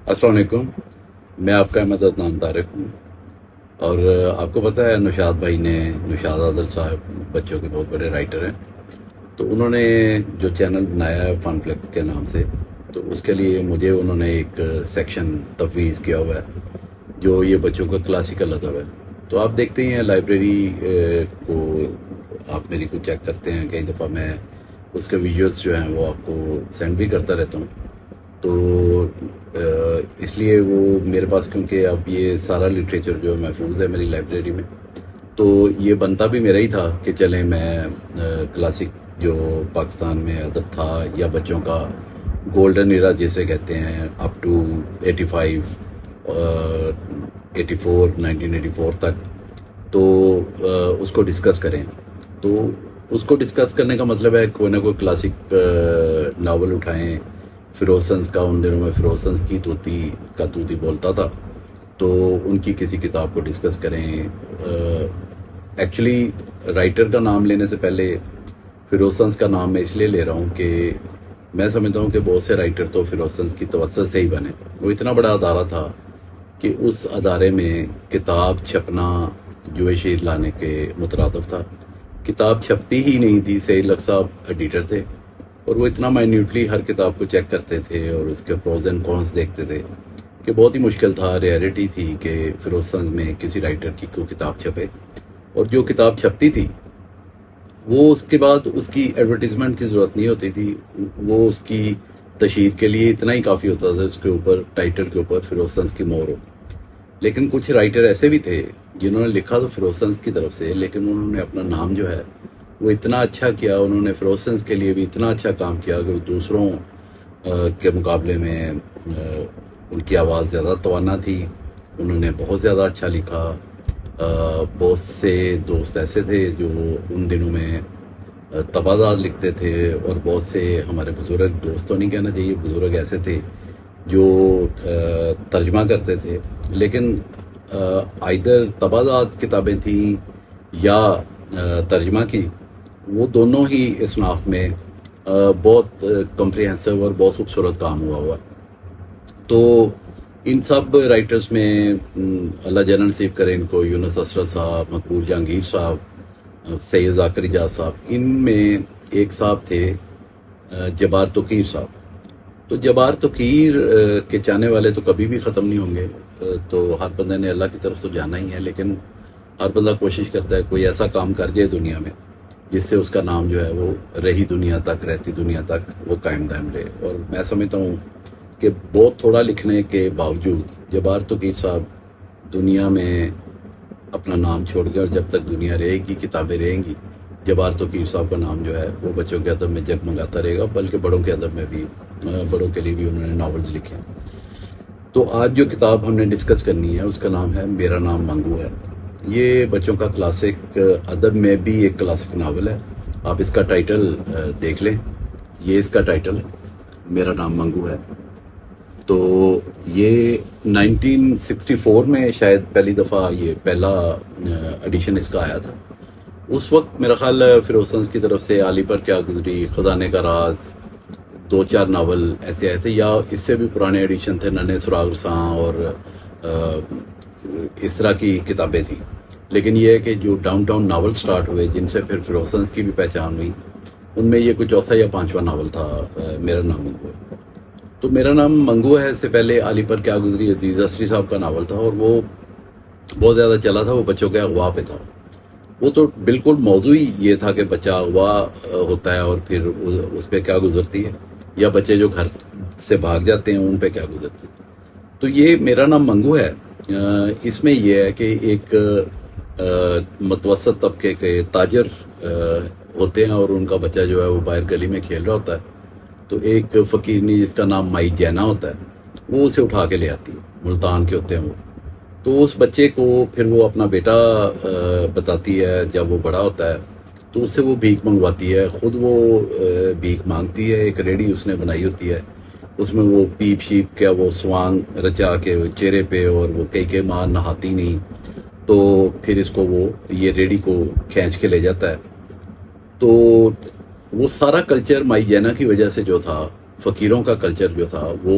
السلام علیکم. میں آپ کا احمد عدنان طارق ہوں. اور آپ کو پتہ ہے نوشاد بھائی نے، نوشاد عادل صاحب بچوں کے بہت بڑے رائٹر ہیں. تو انہوں نے جو چینل بنایا ہے فن فلیکس کے نام سے، تو اس کے لیے مجھے انہوں نے ایک سیکشن تفویض کیا ہوا ہے جو یہ بچوں کا کلاسیکل ادب ہے. تو آپ دیکھتے ہی ہیں لائبریری کو، آپ میری کو چیک کرتے ہیں. کئی دفعہ میں اس کے ویژولس جو ہیں وہ آپ کو سینڈ بھی کرتا رہتا ہوں. تو اس لیے وہ میرے پاس، کیونکہ اب یہ سارا لٹریچر جو ہے محفوظ ہے میری لائبریری میں، تو یہ بنتا بھی میرا ہی تھا کہ چلیں میں کلاسک جو پاکستان میں ادب تھا یا بچوں کا گولڈن ایرا جیسے کہتے ہیں اپ ٹو 85 84 1984 تک، تو اس کو ڈسکس کریں. تو اس کو ڈسکس کرنے کا مطلب ہے کوئی نہ کوئی کلاسک ناول اٹھائیں. فیروز سنز کا، ان دنوں میں فیروز سنز کی طوطی بولتا تھا، تو ان کی کسی کتاب کو ڈسکس کریں. ایکچولی رائٹر کا نام لینے سے پہلے فیروز سنز کا نام میں اس لیے لے رہا ہوں کہ میں سمجھتا ہوں کہ بہت سے رائٹر تو فیروز سنز کی توسط سے ہی بنے. وہ اتنا بڑا ادارہ تھا کہ اس ادارے میں کتاب چھپنا جو شعر لانے کے مترادف تھا. کتاب چھپتی ہی نہیں تھی. سعید لق صاحب ایڈیٹر تھے، اور وہ اتنا مائنیوٹلی ہر کتاب کو چیک کرتے تھے اور اس کے پروز اینڈ کونس دیکھتے تھے کہ بہت ہی مشکل تھا، ریئرٹی تھی کہ فیروز سنز میں کسی رائٹر کی کوئی کتاب چھپے. اور جو کتاب چھپتی تھی وہ اس کے بعد اس کی ایڈورٹیزمنٹ کی ضرورت نہیں ہوتی تھی. وہ اس کی تشہیر کے لیے اتنا ہی کافی ہوتا تھا اس کے اوپر، ٹائٹل کے اوپر فیروز سنز کی مہر ہو. لیکن کچھ رائٹر ایسے بھی تھے جنہوں نے لکھا تو فیروز سنز کی طرف سے، لیکن انہوں نے اپنا نام جو ہے وہ اتنا اچھا کیا. انہوں نے فیروز سنز کے لیے بھی اتنا اچھا کام کیا کہ دوسروں کے مقابلے میں ان کی آواز زیادہ توانا تھی. انہوں نے بہت زیادہ اچھا لکھا. بہت سے دوست ایسے تھے جو ان دنوں میں تبادلات لکھتے تھے، اور بہت سے ہمارے بزرگ، دوست تو نہیں کہنا چاہیے، بزرگ ایسے تھے جو ترجمہ کرتے تھے. لیکن آئدر تبادلات کتابیں تھیں یا ترجمہ کی، وہ دونوں ہی اصناف میں بہت کمپریہنسو اور بہت خوبصورت کام ہوا. تو ان سب رائٹرز میں اللہ جنت نصیب کرے ان کو، یونس اسرت صاحب، مقبول جہانگیر صاحب، سید ذاکر اجاز صاحب، ان میں ایک صاحب تھے جبار توقیر صاحب. تو جبار توقیر کے چاہنے والے تو کبھی بھی ختم نہیں ہوں گے. تو ہر بندے نے اللہ کی طرف تو جانا ہی ہے، لیکن ہر بندہ کوشش کرتا ہے کوئی ایسا کام کر جائے دنیا میں جس سے اس کا نام جو ہے وہ رہی دنیا تک، رہتی دنیا تک وہ قائم دائم رہے. اور میں سمجھتا ہوں کہ بہت تھوڑا لکھنے کے باوجود جبار توقیر صاحب دنیا میں اپنا نام چھوڑ گئے، اور جب تک دنیا رہے گی، کتابیں رہیں گی، جبار توقیر صاحب کا نام جو ہے وہ بچوں کے ادب میں جگمگاتا رہے گا، بلکہ بڑوں کے ادب میں بھی، بڑوں کے لیے بھی انہوں نے ناولز لکھے ہیں. تو آج جو کتاب ہم نے ڈسکس کرنی ہے اس کا نام ہے میرا نام منگو ہے. یہ بچوں کا کلاسک ادب میں بھی ایک کلاسک ناول ہے. آپ اس کا ٹائٹل دیکھ لیں. یہ اس کا ٹائٹل ہے، میرا نام منگو ہے. تو یہ 1964 میں شاید پہلی دفعہ یہ پہلا ایڈیشن اس کا آیا تھا. اس وقت میرا خیال فیروز سنز کی طرف سے علی پر کیا گزری، خزانے کا راز، 2-4 ناول ایسے آئے تھے، یا اس سے بھی پرانے ایڈیشن تھے، ننے سراغ رساں اور اس طرح کی کتابیں تھیں. لیکن یہ ہے کہ جو ڈاؤن ٹاؤن ناول سٹارٹ ہوئے جن سے پھر فیروز سنز کی بھی پہچان ہوئی، ان میں یہ کوئی چوتھا یا پانچواں ناول تھا میرا نام منگو ہے. تو میرا نام منگو ہے اس سے پہلے علی پر کیا گزری عزیز اسری صاحب کا ناول تھا، اور وہ بہت زیادہ چلا تھا. وہ بچوں کے اغوا پہ تھا. وہ تو بالکل موضوع ہی یہ تھا کہ بچہ اغوا ہوتا ہے اور پھر اس پہ کیا گزرتی ہے، یا بچے جو گھر سے بھاگ جاتے ہیں ان پہ کیا گزرتی ہے. تو یہ میرا نام منگو ہے. اس میں یہ ہے کہ ایک متوسط طبقے کے تاجر ہوتے ہیں، اور ان کا بچہ جو ہے وہ باہر گلی میں کھیل رہا ہوتا ہے. تو ایک فقیرنی جس کا نام مائی جینا ہوتا ہے، وہ اسے اٹھا کے لے آتی ہے. ملتان کے ہوتے ہیں وہ. تو اس بچے کو پھر وہ اپنا بیٹا بتاتی ہے. جب وہ بڑا ہوتا ہے تو اس سے وہ بھیک منگواتی ہے. خود وہ بھیک مانگتی ہے. ایک ریڑھی اس نے بنائی ہوتی ہے، اس میں وہ پیپ شیپ کیا وہ سوانگ رچا کے چہرے پہ، اور وہ کئی ماہ نہاتی نہیں. تو پھر اس کو وہ یہ ریڑھی کو کھینچ کے لے جاتا ہے. تو وہ سارا کلچر مائی جینا کی وجہ سے جو تھا، فقیروں کا کلچر جو تھا، وہ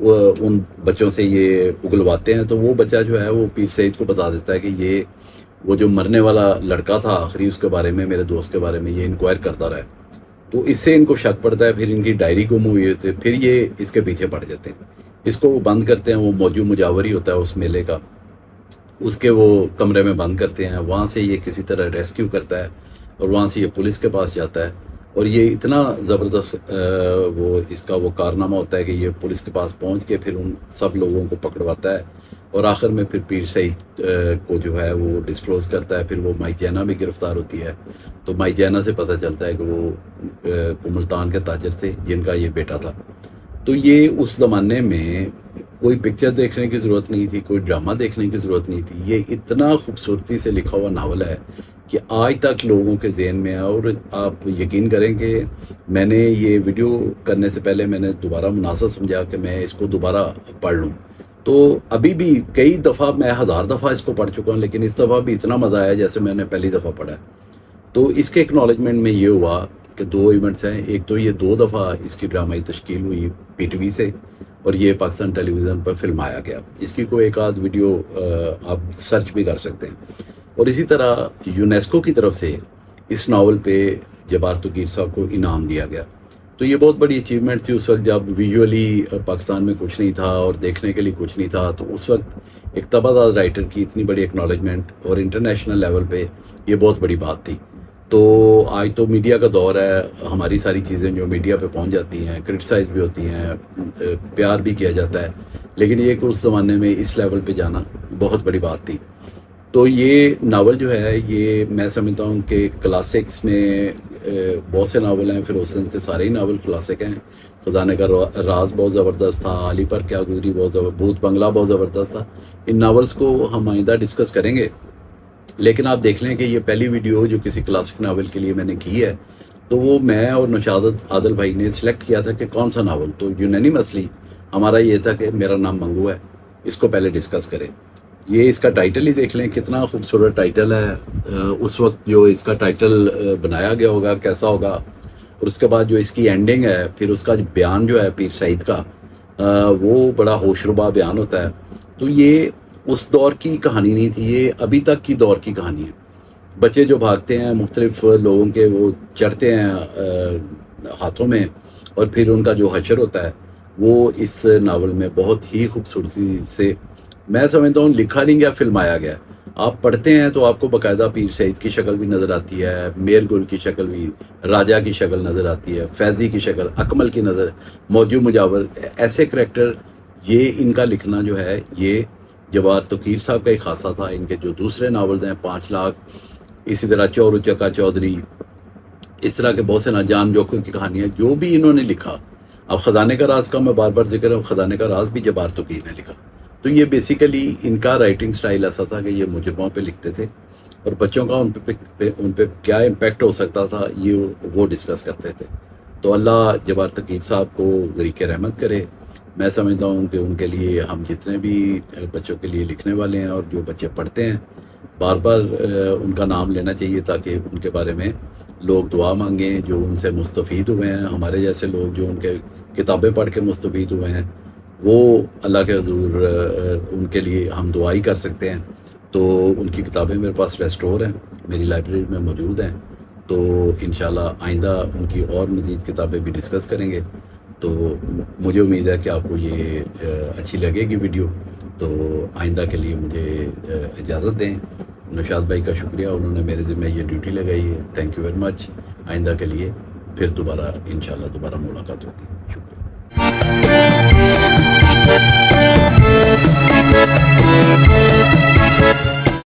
ان بچوں سے یہ اگلواتے ہیں، تو وہ بچہ جو ہے وہ پیر سعید کو بتا دیتا ہے کہ یہ وہ جو مرنے والا لڑکا تھا آخری، اس کے بارے میں، میرے دوست کے بارے میں یہ انکوائر کرتا رہا ہے۔ تو اس سے ان کو شک پڑتا ہے، پھر ان کی ڈائری گم ہوئی ہوتی ہے، پھر یہ اس کے پیچھے پڑ جاتے ہیں، اس کو وہ بند کرتے ہیں، وہ موجو مجاور ہی ہوتا ہے اس میلے کا، اس کے وہ کمرے میں بند کرتے ہیں، وہاں سے یہ کسی طرح ریسکیو کرتا ہے اور وہاں سے یہ پولیس کے پاس جاتا ہے، اور یہ اتنا زبردست وہ اس کا وہ کارنامہ ہوتا ہے کہ یہ پولیس کے پاس پہنچ کے پھر ان سب لوگوں کو پکڑواتا ہے، اور آخر میں پھر پیر سعید کو جو ہے وہ ڈسکلوز کرتا ہے۔ پھر وہ مائی جینا بھی گرفتار ہوتی ہے، تو مائی جینا سے پتہ چلتا ہے کہ وہ ملتان کے تاجر تھے جن کا یہ بیٹا تھا۔ تو یہ اس زمانے میں کوئی پکچر دیکھنے کی ضرورت نہیں تھی، کوئی ڈرامہ دیکھنے کی ضرورت نہیں تھی، یہ اتنا خوبصورتی سے لکھا ہوا ناول ہے کہ آج تک لوگوں کے ذہن میں ہے۔ اور آپ یقین کریں کہ میں نے یہ ویڈیو کرنے سے پہلے میں نے دوبارہ مناسب سمجھا کہ میں اس کو دوبارہ پڑھ لوں، تو ابھی بھی کئی دفعہ، میں 1000 دفعہ اس کو پڑھ چکا ہوں، لیکن اس دفعہ بھی اتنا مزہ آیا جیسے میں نے پہلی دفعہ پڑھا ہے۔ تو اس کے اکنالجمنٹ میں یہ ہوا کہ 2 ایونٹس ہیں، ایک تو یہ 2 دفعہ اس کی ڈرامائی تشکیل ہوئی پی ٹی وی سے، اور یہ پاکستان ٹیلی ویژن پر فلم آیا گیا، اس کی کوئی ایک آدھ ویڈیو آپ سرچ بھی کر سکتے ہیں۔ اور اسی طرح یونیسکو کی طرف سے اس ناول پہ جبار توقیر صاحب کو انعام دیا گیا، تو یہ بہت بڑی اچیومنٹ تھی اس وقت، جب ویژولی پاکستان میں کچھ نہیں تھا اور دیکھنے کے لیے کچھ نہیں تھا، تو اس وقت ایک تبادلہ رائٹر کی اتنی بڑی اکنالجمنٹ اور انٹرنیشنل لیول پہ یہ بہت بڑی بات تھی۔ تو آج تو میڈیا کا دور ہے، ہماری ساری چیزیں جو میڈیا پہ پہنچ جاتی ہیں، کرٹیسائز بھی ہوتی ہیں، پیار بھی کیا جاتا ہے، لیکن یہ کہ اس زمانے میں اس لیول پہ جانا بہت بڑی بات تھی۔ تو یہ ناول جو ہے، یہ میں سمجھتا ہوں کہ کلاسکس میں بہت سے ناول ہیں، پھر اس کے سارے ہی ناول کلاسک ہیں۔ خزانے کا راز بہت زبردست تھا، علی پر کیا گزری بہت زبردست، بھوت بنگلہ بہت زبردست تھا۔ ان ناولز کو ہم آئندہ ڈسکس کریں گے، لیکن آپ دیکھ لیں کہ یہ پہلی ویڈیو جو کسی کلاسک ناول کے لیے میں نے کی ہے، تو وہ میں اور نشادت عادل بھائی نے سلیکٹ کیا تھا کہ کون سا ناول، تو یونینیمسلی ہمارا یہ تھا کہ میرا نام منگو ہے، اس کو پہلے ڈسکس کریں۔ یہ اس کا ٹائٹل ہی دیکھ لیں، کتنا خوبصورت ٹائٹل ہے، اس وقت جو اس کا ٹائٹل بنایا گیا ہوگا کیسا ہوگا، اور اس کے بعد جو اس کی اینڈنگ ہے، پھر اس کا بیان جو ہے پیر سعید کا، وہ بڑا ہوشربا بیان ہوتا ہے۔ تو یہ اس دور کی کہانی نہیں تھی، یہ ابھی تک کی دور کی کہانی ہے۔ بچے جو بھاگتے ہیں مختلف لوگوں کے، وہ چڑھتے ہیں ہاتھوں میں، اور پھر ان کا جو حشر ہوتا ہے وہ اس ناول میں بہت ہی خوبصورتی سے، میں سمجھتا ہوں، لکھا نہیں گیا، فلمایا گیا۔ آپ پڑھتے ہیں تو آپ کو باقاعدہ پیر سعید کی شکل بھی نظر آتی ہے، میر گل کی شکل بھی، راجہ کی شکل نظر آتی ہے، فیضی کی شکل، اکمل کی نظر، موجو مجاور، ایسے کریکٹر۔ یہ ان کا لکھنا جو ہے، یہ جبار توقیر صاحب کا ہی خاصہ تھا۔ ان کے جو دوسرے ناولز ہیں، 5 لاکھ، اسی طرح چور چکا چودھری، اس طرح کے بہت سے جان جوکو کی کہانیاں جو بھی انہوں نے لکھا۔ اب خزانے کا راز کا میں بار بار ذکر ہے، خزانے کا راز بھی جبار توقیر نے لکھا۔ تو یہ بیسیکلی ان کا رائٹنگ سٹائل ایسا تھا کہ یہ مجرموں پہ لکھتے تھے، اور بچوں کا ان پہ کیا امپیکٹ ہو سکتا تھا یہ وہ ڈسکس کرتے تھے۔ تو اللہ جبار توقیر صاحب کو غریق رحمت کرے۔ میں سمجھتا ہوں کہ ان کے لیے ہم جتنے بھی بچوں کے لیے لکھنے والے ہیں اور جو بچے پڑھتے ہیں، بار بار ان کا نام لینا چاہیے، تاکہ ان کے بارے میں لوگ دعا مانگیں، جو ان سے مستفید ہوئے ہیں، ہمارے جیسے لوگ جو ان کے کتابیں پڑھ کے مستفید ہوئے ہیں، وہ اللہ کے حضور ان کے لیے ہم دعا ہی کر سکتے ہیں۔ تو ان کی کتابیں میرے پاس ریسٹور ہیں، میری لائبریری میں موجود ہیں، تو انشاءاللہ آئندہ ان کی اور مزید کتابیں بھی ڈسکس کریں گے۔ تو مجھے امید ہے کہ آپ کو یہ اچھی لگے گی ویڈیو، تو آئندہ کے لیے مجھے اجازت دیں۔ نشاد بھائی کا شکریہ، انہوں نے میرے ذمہ یہ ڈیوٹی لگائی ہے، تھینک یو ویری مچ۔ آئندہ کے لیے پھر دوبارہ انشاءاللہ دوبارہ ملاقات ہوگی۔ شکریہ۔